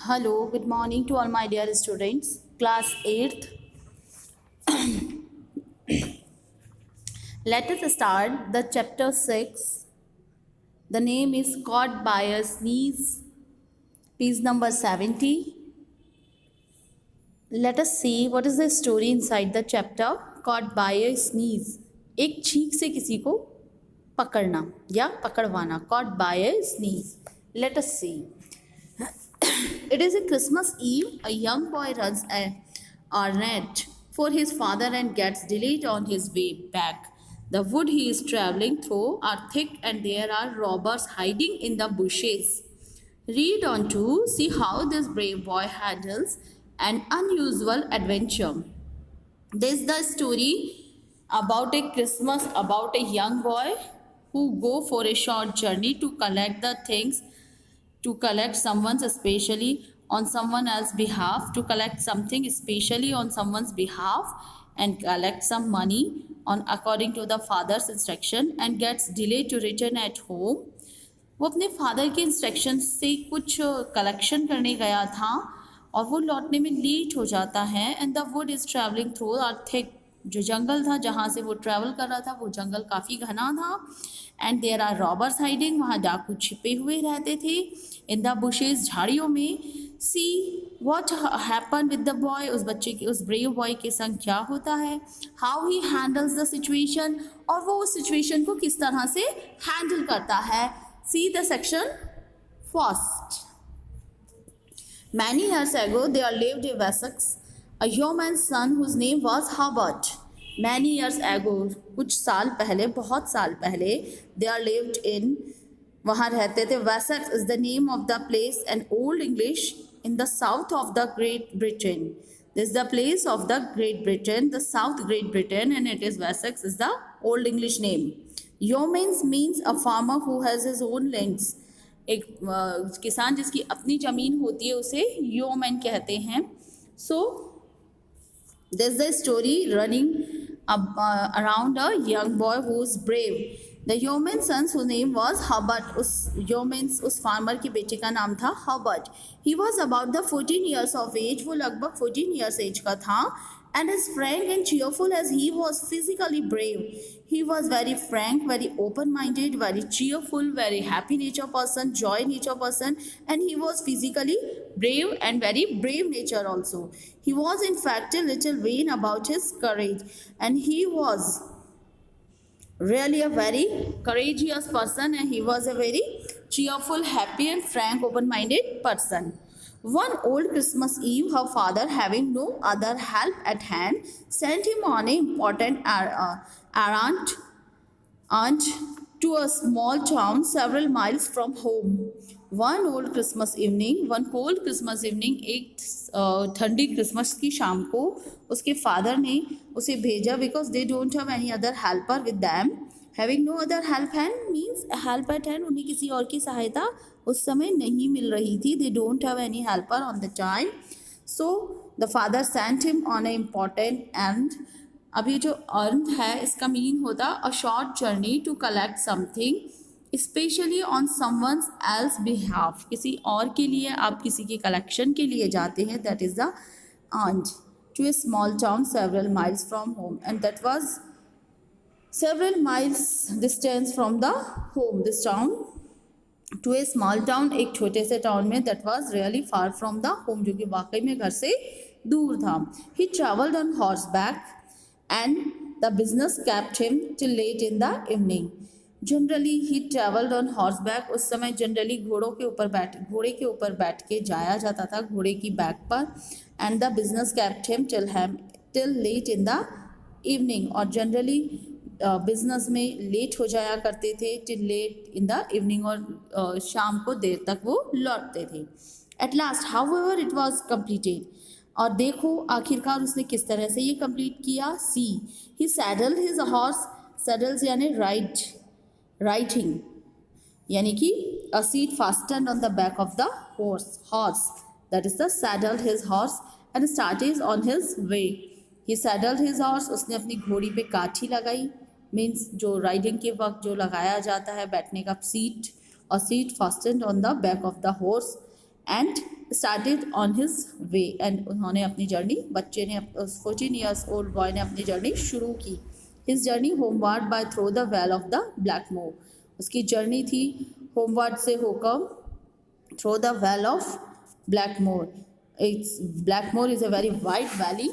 Hello, good morning to all my dear students. Class 8th. Let us start the chapter 6. The name is Caught by a Sneeze, page number 70. Let us see what is the story inside the chapter Caught by a Sneeze. एक छींक से किसी को पकड़ना या पकड़वाना. Caught by a sneeze. Let us see. It is a Christmas Eve. A young boy runs a errand for his father and gets delayed on his way back. The wood he is traveling through are thick and there are robbers hiding in the bushes. Read on to see how this brave boy handles an unusual adventure. This is the story about a Christmas, about a young boy who go for a short journey to collect the things, to collect someone's especially on someone else's behalf, to collect something especially on someone's behalf and collect some money on according to the father's instruction and gets delayed to return at home. वो अपने father के instruction से कुछ collection करने गया था और वो लौटने में लेट हो जाता है. And the wood is travelling through are thick. जो जंगल था जहाँ से वो ट्रैवल कर रहा था वो जंगल काफ़ी घना था. And there are robbers hiding. वहाँ डाकू छिपे हुए रहते थे. इन द बुशेज, झाड़ियों में. See what happen with the boy. उस बच्चे के, उस ब्रेव बॉय के संग क्या होता है. How he handles the situation. और वो उस सिचुएशन को किस तरह से हैंडल करता है. See the section first. Many years ago, there lived in Wessex a yeoman's son whose name was Herbert. Many years ago, कुछ साल पहले, बहुत साल पहले, there lived in, वहाँ रहते थे. Wessex is the name of the place in Old English in the south of the Great Britain. This is the place of the Great Britain, the South Great Britain, and it is Wessex is the Old English name. Yeoman means a farmer who has his own lands. एक किसान जिसकी अपनी ज़मीन होती है उसे yeoman कहते हैं. So this is the story running around a young boy who is brave. The yeoman's son whose name was Herbert. उस yeoman, उस farmer के बेटे का नाम था Herbert. He was about the 14 years of age. वो लगभग 14 years age का था. And as frank and cheerful as he was physically brave. He was very frank, very open-minded, very cheerful, very happy nature person, joy nature person, and he was physically brave and very brave nature also. He was in fact a little vain about his courage, and he was really a very courageous person, and he was a very cheerful, happy and frank, open-minded person. One old Christmas Eve, her father, having no other help at hand, sent him on an important errand to a small town several miles from home. One old Christmas evening, one cold Christmas evening, एक ठंडी Christmas की शाम को उसके father ने उसे भेजा because they don't have any other helper with them. Having no other help hand means help at hand. उन्हें किसी और की सहायता उस समय नहीं मिल रही थी. They don't have any helper on the time. So the father sent him on an important errand. अब ये जो अर्न है इसका मीनिंग होता a short journey to collect something specially on someone's else behalf. किसी और के लिए आप किसी के कलेक्शन के लिए जाते हैं. That is the errand. To a small town several miles from home. And that was several miles distance from the home, this town, to a small town, एक छोटे से टाउन में. that was really far from the home, जो कि वाकई में घर से दूर था. he traveled on horseback and the business kept him till late in the evening. Generally he travelled on horseback. उस समय जनरली घोड़े के ऊपर बैठ के जाया जाता था, घोड़े की बैक पर. And the business kept him till late in the evening. और जनरली बिजनेस में लेट हो जाया करते थे till late in the evening. और शाम को देर तक वो लौटते थे. At last however it was completed. और देखो आखिरकार उसने किस तरह से ये कंप्लीट किया. See he saddled his horse. Saddles यानी राइटिंग यानी कि a seat fasten on the back of the horse. That is the saddled his horse and started on his way. He saddled his horse. उसने अपनी घोड़ी पे काठी लगाई. Means जो राइडिंग के वक्त जो लगाया जाता है बैठने का सीट. और seat fastened on the back of the horse. And started on his way and उन्होंने अपनी जर्नी बच्चे ने 14 years old boy ने अपनी जर्नी शुरू की. His journey homeward by through the vale of the Blackmore. उसकी जर्नी थी होमवर्ड से होकर through the vale of Blackmore. Blackmore is a very wide valley,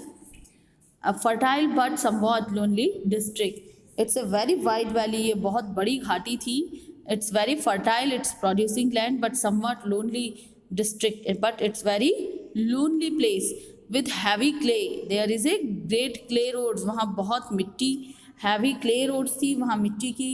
a fertile but somewhat lonely district. It's a very wide valley. ये बहुत बड़ी घाटी थी. It's very fertile. It's producing land, but somewhat lonely district. But it's very lonely place with heavy clay. There is a great clay roads. वहाँ बहुत मिट्टी heavy clay roads थी. वहाँ मिट्टी की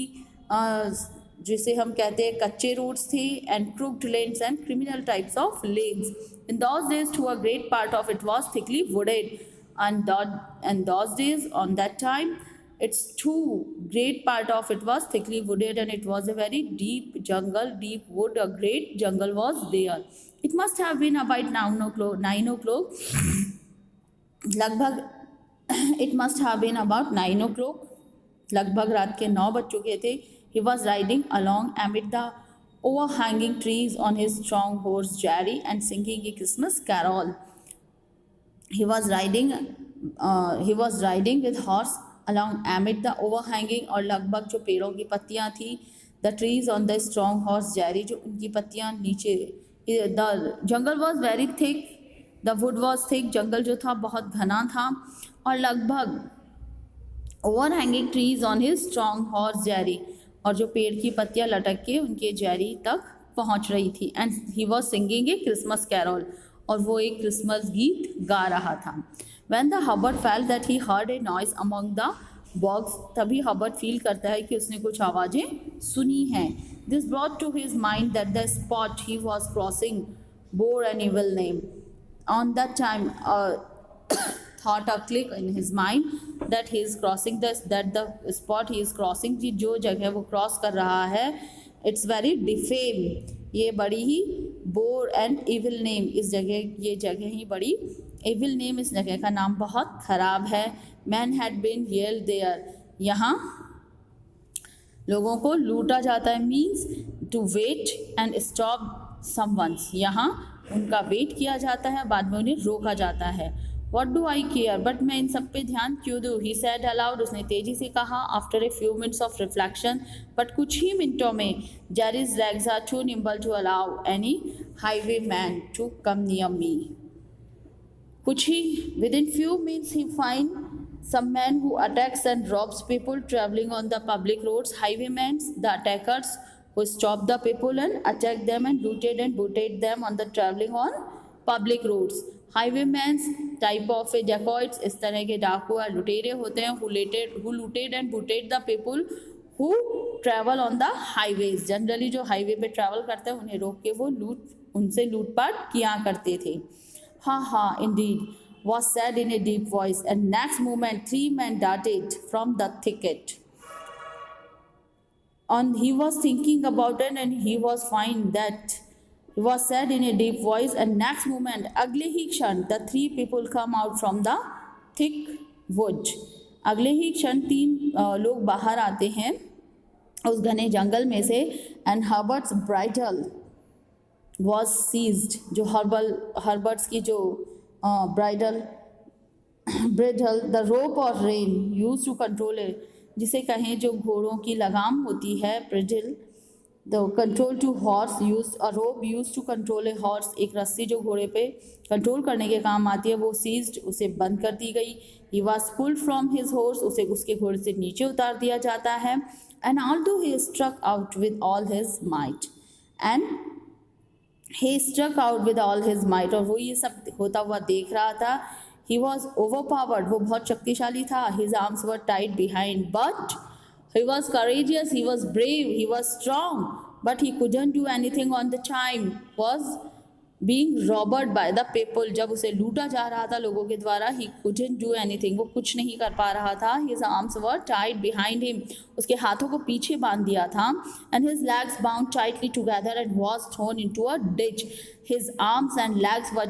जिसे हम कहते हैं कच्चे roads थे and crooked lanes and criminal types of lanes. In those days, to a great part of it was thickly wooded. And those days, on that time, its too great part of it was thickly wooded, and it was a very deep jungle, deep wood. A great jungle was there. It must have been about 9 o'clock. लगभग it must have been about 9 o'clock. लगभग रात के 9 बज चुके थे. He was riding along amid the overhanging trees on his strong horse Jerry and singing a Christmas carol. He was riding with horse along amid the overhanging और लगभग जो पेड़ों की पत्तियां थी, the trees on the strong horse Jerry, जो उनकी पत्तियां नीचे. The jungle was very thick, the wood was thick. जंगल जो था बहुत घना था और लगभग overhanging trees on his strong horse Jerry, और जो पेड़ की पत्तियां लटक के उनके जेरी तक पहुंच रही थी. And he was singing a Christmas carol, और वो एक क्रिसमस गीत गा रहा था. When the Hubbard felt that he heard a noise among the boughs, तभी हबर्ड फील करता है कि उसने कुछ आवाज़ें सुनी हैं. This brought to his mind that the spot he was crossing bore an evil name. On that time thought a click in his mind that he is crossing that the spot he is crossing, जो जगह वो cross कर रहा है, it's very defame, ये बड़ी ही bore and evil name. इस जगह ये जगह ही बड़ी इविल नेम, इस जगह का नाम बहुत ख़राब है. Man had been heard there, यहाँ लोगों को लूटा जाता है. Means to wait and stop someone, यहाँ उनका वेट किया जाता है, बाद में उन्हें रोका जाता है. What do I care, but मैं इन सब पे ध्यान क्यों दूँ. ही सैड अलाउड, उसने तेजी से कहा. After a few minutes of reflection, but कुछ ही मिनटों में, Jerry's legs are too nimble to allow any highway man to come near me. कुछ ही विद इन फ्यू मिनट्स ही find some man who attacks and robs people traveling on the public roads. Highwaymen, the attackers who stop the people and attack them and looted and booted them on the traveling on public roads. Highwaymen type of a dacoits, इस तरह के डाकू और लुटेरे होते हैं. who looted and booted the people who travel on the highways. Generally जो highway पे ट्रैवल करते हैं उन्हें रोक के वो उनसे लूटपाट किया करते थे. ha indeed, was said in a deep voice, and next moment 3 men darted from the thicket. And he was thinking about it, and he was find that it was said in a deep voice, and next moment, अगले ही क्षण, the 3 people come out from the thick wood. अगले ही क्षण 3 लोग बाहर आते हैं उस घने जंगल में से. and Herbert's bridle was seized. जो हर्बर्ट्स की जो ब्राइडल द रोप और rein use to control it, जिसे कहें जो घोड़ों की लगाम होती है, bridle. The control to horse use a rope use to control a horse, एक रस्सी जो घोड़े पे कंट्रोल करने के काम आती है, वो सीज्ड, उसे बंद कर दी गई. He was pulled from his horse, उसे उसके घोड़े से नीचे उतार दिया जाता है. And although he struck out with all his might, and he struck out with all his might, और वो ये सब होता हुआ देख रहा था. he was overpowered, वो बहुत शक्तिशाली था. his arms were tied behind, but he was courageous, he was brave, he was strong, but he couldn't do anything on the time was being robbed by the people. जब उसे लूटा जा रहा था लोगों के द्वारा, he couldn't do anything, वो कुछ नहीं कर पा रहा था. his arms were tied behind him, उसके हाथों को पीछे बांध दिया था. and his legs bound tightly together and was thrown into a ditch. his arms and legs were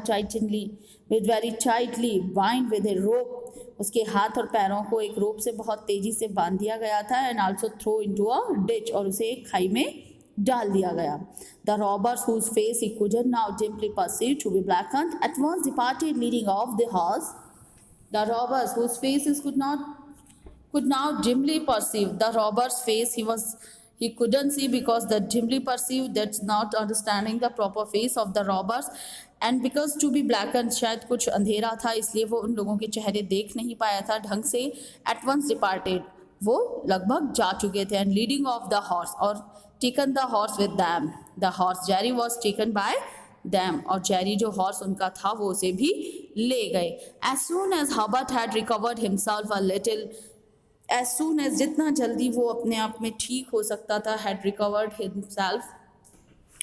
very tightly bound with a rope, उसके हाथ और पैरों को एक रोप से बहुत तेजी से बांध दिया गया था. and also throw into a ditch, और उसे एक खाई में डाल दिया गया. The robbers whose face he couldn't now dimly perceive to be blackened at once departed, leading off the horse. The robbers whose faces could now dimly perceive. The robber's face he couldn't see because the dimly perceived, that's not understanding the proper face of the robbers, and because to be blackened शायद कुछ अंधेरा था इसलिए वो उन लोगों के चेहरे देख नहीं पाया था ढंग से. At once departed, वो लगभग जा चुके थे. And leading off the horse, और taken the horse with them. The horse Jerry was taken by them, और जेरी जो हॉर्स उनका था वो उसे भी ले गए. As soon as Herbert had recovered himself a little, as soon as जितना जल्दी वो अपने आप में ठीक हो सकता था, had recovered himself,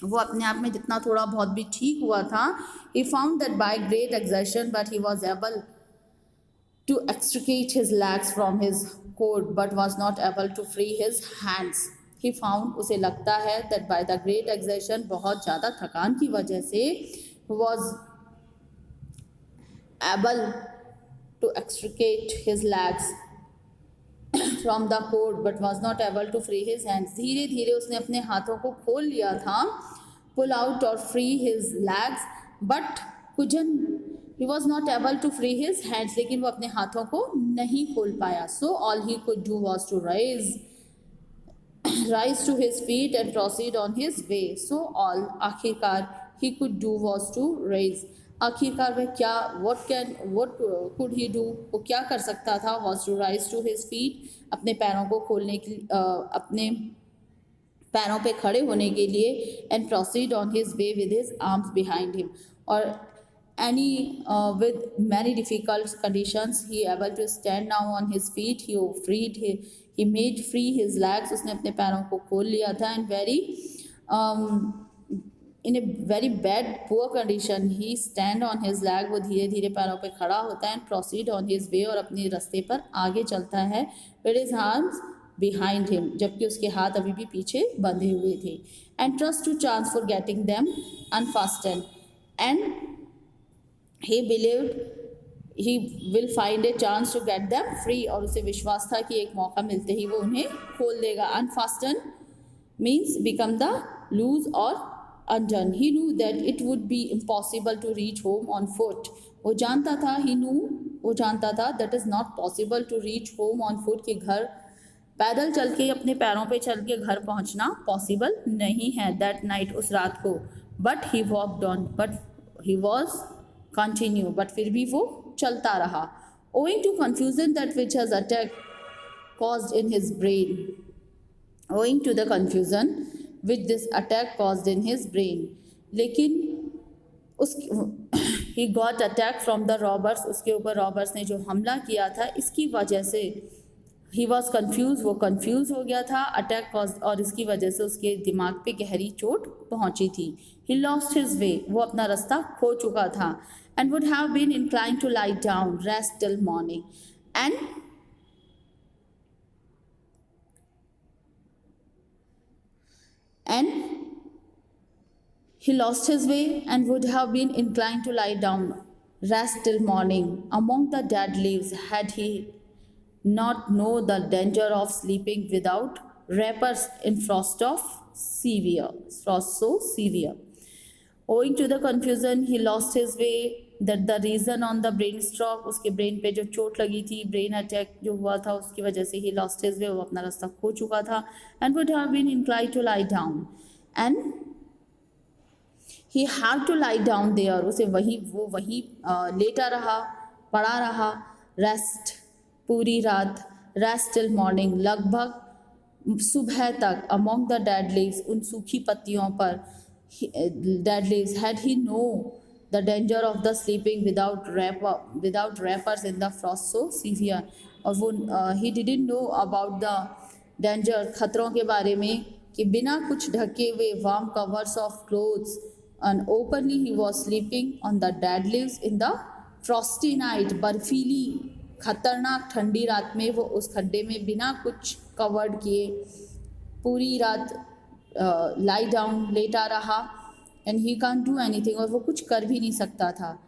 वो अपने आप में जितना थोड़ा बहुत भी ठीक हुआ था, he found that by great exertion but he was able to extricate his legs from his coat but was not able to free his hands. He found, उसे लगता है, that by the great exertion, बहुत ज़्यादा थकान की वजह से, was able to extricate his legs from the coat but was not able to free his hands. धीरे धीरे उसने अपने हाथों को खोल लिया था, pull out or free his legs, but he was not able to free his hands, लेकिन वो अपने हाथों को नहीं खोल पाया. So all he could do was to rise to his feet and proceed on his way. So all आखिरकार he could do was to rise. आखिरकार वह क्या what could he do, वो क्या कर सकता था, was to rise to his feet, अपने पैरों को खोलने के अपने पैरों पे खड़े होने के लिए, and proceed on his way with his arms behind him. और with many difficult conditions he able to stand now on his feet. He made free his legs, उसने अपने पैरों को खोल लिया था. And in a very bad poor condition he stand on his leg, वो धीरे धीरे पैरों पे खड़ा होता है. And proceed on his way, और अपने रास्ते पर आगे चलता है, with his arms behind him, जबकि उसके हाथ अभी भी पीछे बंधे हुए थे. And trust to chance for getting them unfastened, and he believed he will find a chance to get them free, और उसे विश्वास था कि एक मौका मिलते ही वो उन्हें खोल देगा. Unfasten means become the loose or undone. He knew that it would be impossible to reach home on foot. वो जानता था that is not possible to reach home on foot, कि घर पैदल चल के अपने पैरों पे चल के घर पहुंचना पॉसिबल नहीं है. That night, उस रात को. But he walked on, but he was continue, but फिर भी वो चलता रहा. Owing to confusion that which has attack caused in his brain, owing to the confusion which this attack caused in his brain, लेकिन he got attack from the robbers, उसके ऊपर robbers ने जो हमला किया था इसकी वजह से he was confused, वो confused हो गया था. attack caused, और इसकी वजह से उसके दिमाग पे गहरी चोट पहुंची थी. he lost his way, वो अपना रास्ता खो चुका था. and would have been inclined to lie down, rest till morning, and he lost his way and would have been inclined to lie down, rest till morning among the dead leaves, had he not know the danger of sleeping without wrappers in frost so severe. Owing to the confusion he lost his way, that the reason on the brain stroke, उसके brain पे जो चोट लगी थी, brain attack जो हुआ था उसकी वजह से he lost his way, वो अपना रास्ता खो चुका था. and would have been inclined to lie down, and he had to lie down there, उसे वो वहीं लेटा रहा, पड़ा रहा. रेस्ट पूरी रात, रेस्ट टिल मॉर्निंग लगभग सुबह तक. अमॉन्ग द डेड लीव्स, उन सूखी पत्तियों पर, dead leaves. had he know the danger of the sleeping without wrappers in the frost so severe, और वो he didn't know about the danger, खतरों के बारे में, कि बिना कुछ ढके हुए warm covers of clothes and openly he was sleeping on the dead leaves in the frosty night, बर्फीली खतरनाक ठंडी रात में वो उस खड्डे में बिना कुछ कवर्ड किए पूरी रात लाई डाउन लेटा रहा. And he can't do anything, और वो कुछ कर भी नहीं सकता था.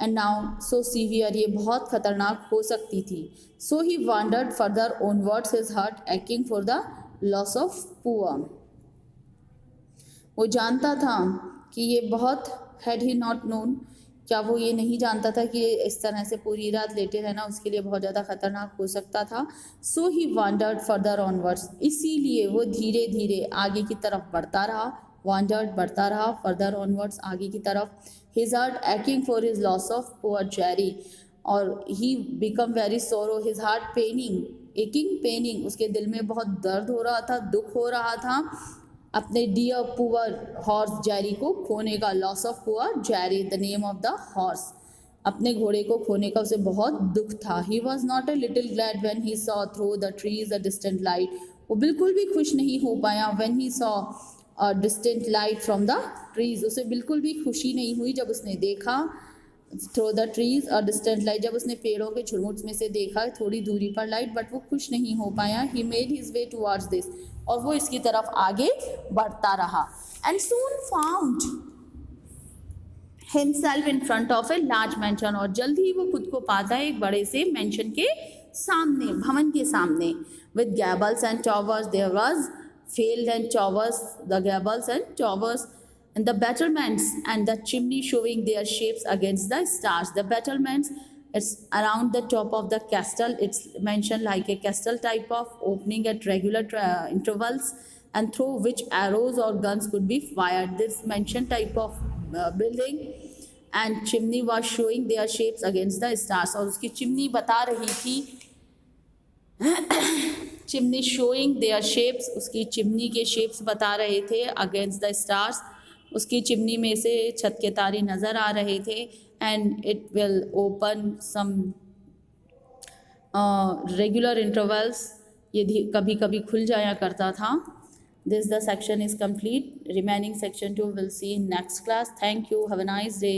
एंड नाउ सो सीवियर, ये बहुत खतरनाक हो सकती थी. So he wandered further onwards, his heart aching for the loss of poor. वो जानता था कि ये बहुत, हैड ही नॉट नोन, क्या वो ये नहीं जानता था कि इस तरह से पूरी रात लेटे रहना उसके लिए बहुत ज़्यादा खतरनाक हो सकता था। सो ही वांडर्ड फर्दर ऑनवर्ड्स, इसीलिए वो धीरे धीरे आगे की तरफ बढ़ता रहा। वांडर्ड, बढ़ता रहा, फर्दर ऑनवर्ड्स, आगे की तरफ। His heart aching for his loss of poor Jerry, और he become very sorrow, his heart paining, aching, paining, उसके दिल में बहुत दर्द हो रहा था, दुख हो रहा था अपने डियर पुअर हॉर्स जेरी को खोने का। Loss of poor Jerry, the name of the horse, अपने घोड़े को खोने का उसे बहुत दुख था। He was not a little glad when he saw through the trees a distant light, वो बिल्कुल भी खुश नहीं हो पाया when he saw a distant light from the trees, उसे बिल्कुल भी खुशी नहीं हुई जब उसने देखा थ्रू द ट्रीज और डिस्टेंट लाइट, जब उसने पेड़ों के झुरमुट में से देखा थोड़ी दूरी पर लाइट, बट वो खुश नहीं हो पाया। He made his way towards this, और वो इसकी तरफ आगे बढ़ता रहा। And soon found himself in front of a large mention, और जल्द ही वो खुद को पाता है एक बड़े से मैंशन के सामने, भवन के सामने। With gables and towers, there was field and towers, the gables and towers, and the battlements and the chimney showing their shapes against the stars. The battlements, it's around the top of the castle. It's mentioned like a castle type of opening at regular intervals, and through which arrows or guns could be fired. This mentioned type of building and chimney was showing their shapes against the stars. और उसकी chimney बता रही थी, chimney showing their shapes, उसकी chimney के shapes बता रहे थे अगेंस्ट द स्टार्स, उसकी चिमनी में से छत के तारे नज़र आ रहे थे। And it will open some regular intervals, ये कभी कभी खुल जाया करता था। This the section is complete, remaining section 2 will see in next class. Thank you, have a nice day.